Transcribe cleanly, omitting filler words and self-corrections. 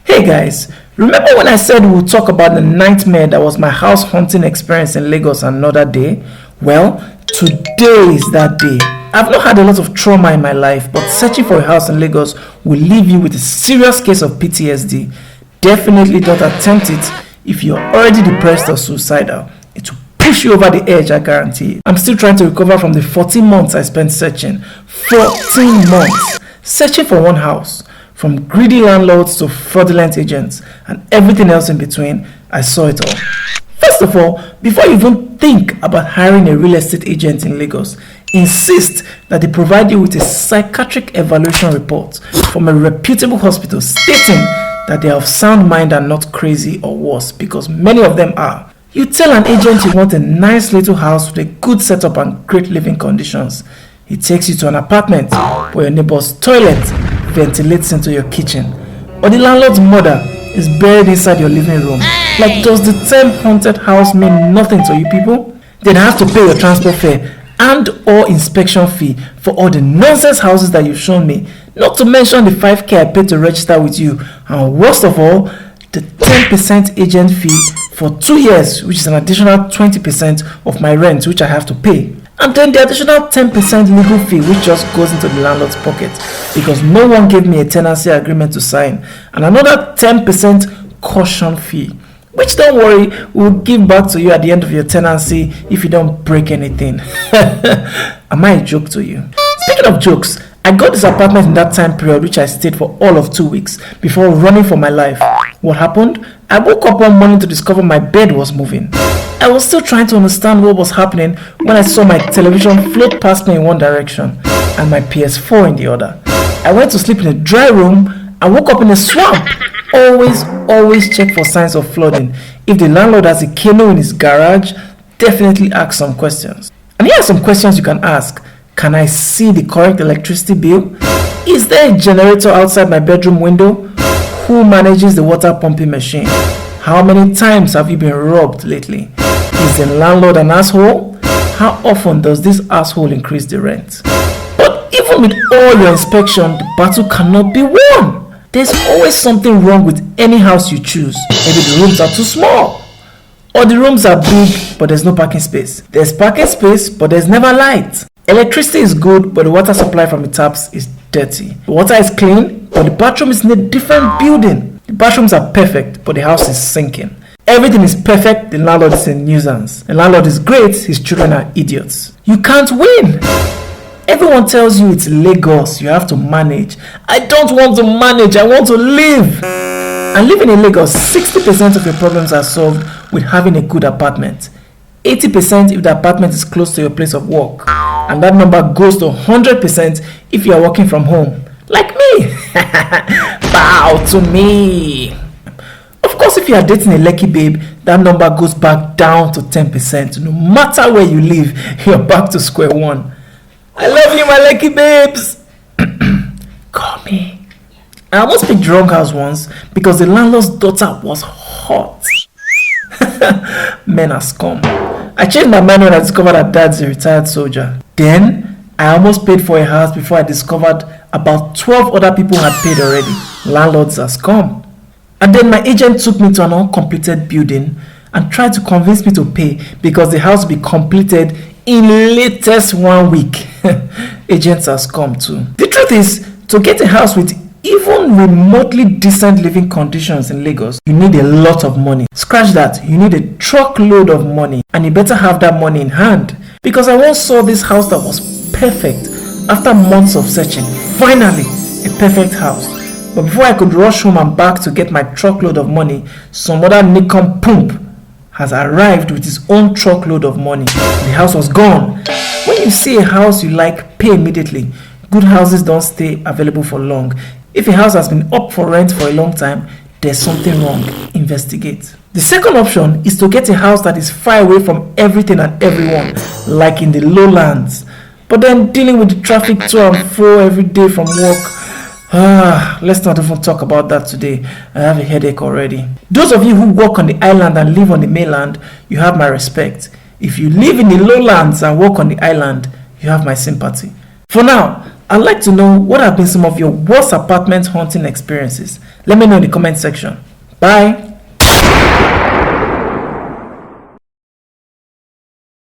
Hey guys, remember when I said we would talk about the nightmare that was my house hunting experience in Lagos another day? Well, today is that day. I've not had a lot of trauma in my life, but searching for a house in Lagos will leave you with a serious case of PTSD. Definitely don't attempt it if you're already depressed or suicidal. It will push you over the edge, I guarantee. I'm still trying to recover from the 14 months I spent searching. 14 months searching for one house. From greedy landlords to fraudulent agents and everything else in between, I saw it all. First of all, before you even think about hiring a real estate agent in Lagos, insist that they provide you with a psychiatric evaluation report from a reputable hospital stating that they are of sound mind and not crazy or worse, because many of them are. You tell an agent you want a nice little house with a good setup and great living conditions. He takes you to an apartment where your neighbor's toilet ventilates into your kitchen, or the landlord's mother is buried inside your living room. Like, does the term haunted house mean nothing to you people? Then I have to pay your transport fare and or inspection fee for all the nonsense houses that you've shown me, not to mention the 5k I paid to register with you, and worst of all, the 10% agent fee for 2 years, which is an additional 20% of my rent which I have to pay. And then the additional 10% legal fee which just goes into the landlord's pocket because no one gave me a tenancy agreement to sign, and another 10% caution fee, which, don't worry, we'll give back to you at the end of your tenancy if you don't break anything. Am I a joke to you? Speaking of jokes, I got this apartment in that time period which I stayed for all of 2 weeks before running for my life. What happened? I woke up one morning to discover my bed was moving. I was still trying to understand what was happening when I saw my television float past me in one direction and my PS4 in the other. I went to sleep in a dry room and woke up in a swamp. Always check for signs of flooding. If the landlord has a canoe in his garage, definitely ask some questions. And here are some questions you can ask. Can I see the correct electricity bill? Is there a generator outside my bedroom window? Who manages the water pumping machine? How many times have you been robbed lately? Is the landlord an asshole? How often does this asshole increase the rent? But even with all your inspection, the battle cannot be won. There's always something wrong with any house you choose. Maybe the rooms are too small, or the rooms are big but there's no parking space. There's parking space but there's never light. Electricity is good but the water supply from the taps is dirty. The water is clean but the bathroom is in a different building. The bathrooms are perfect but the house is sinking. Everything is perfect, the landlord is a nuisance. The landlord is great, his children are idiots. You can't win. Everyone tells you it's Lagos, you have to manage. I don't want to manage, I want to live. And living in Lagos, 60% of your problems are solved with having a good apartment. 80% if the apartment is close to your place of work. And that number goes to 100% if you are working from home. Like me. Bow to me. Of course, if you are dating a lucky babe, that number goes back down to 10%. No matter where you live, you're back to square one. I love you, my lucky babes. Call me. I almost picked the wrong house once because the landlord's daughter was hot. Men are scum. I changed my mind when I discovered that dad's a retired soldier. Then, I almost paid for a house before I discovered about 12 other people had paid already. Landlords are scum. And then my agent took me to an uncompleted building and tried to convince me to pay because the house will be completed in latest 1 week. Agents are scum too. The truth is, to get a house with even remotely decent living conditions in Lagos, you need a lot of money. Scratch that, you need a truckload of money, and you better have that money in hand. Because I once saw this house that was perfect after months of searching. Finally, a perfect house. But before I could rush home and back to get my truckload of money, some other Nikon pump has arrived with his own truckload of money. The house was gone. When you see a house you like, pay immediately. Good houses don't stay available for long. If a house has been up for rent for a long time, there's something wrong. Investigate. The second option is to get a house that is far away from everything and everyone, like in the lowlands. But then dealing with the traffic to and fro every day from work. Let's not even talk about that today. I have a headache already. Those of you who work on the island and live on the mainland, you have my respect. If you live in the lowlands and work on the island, you have my sympathy. For now, I'd like to know what have been some of your worst apartment haunting experiences. Let me know in the comment section. Bye.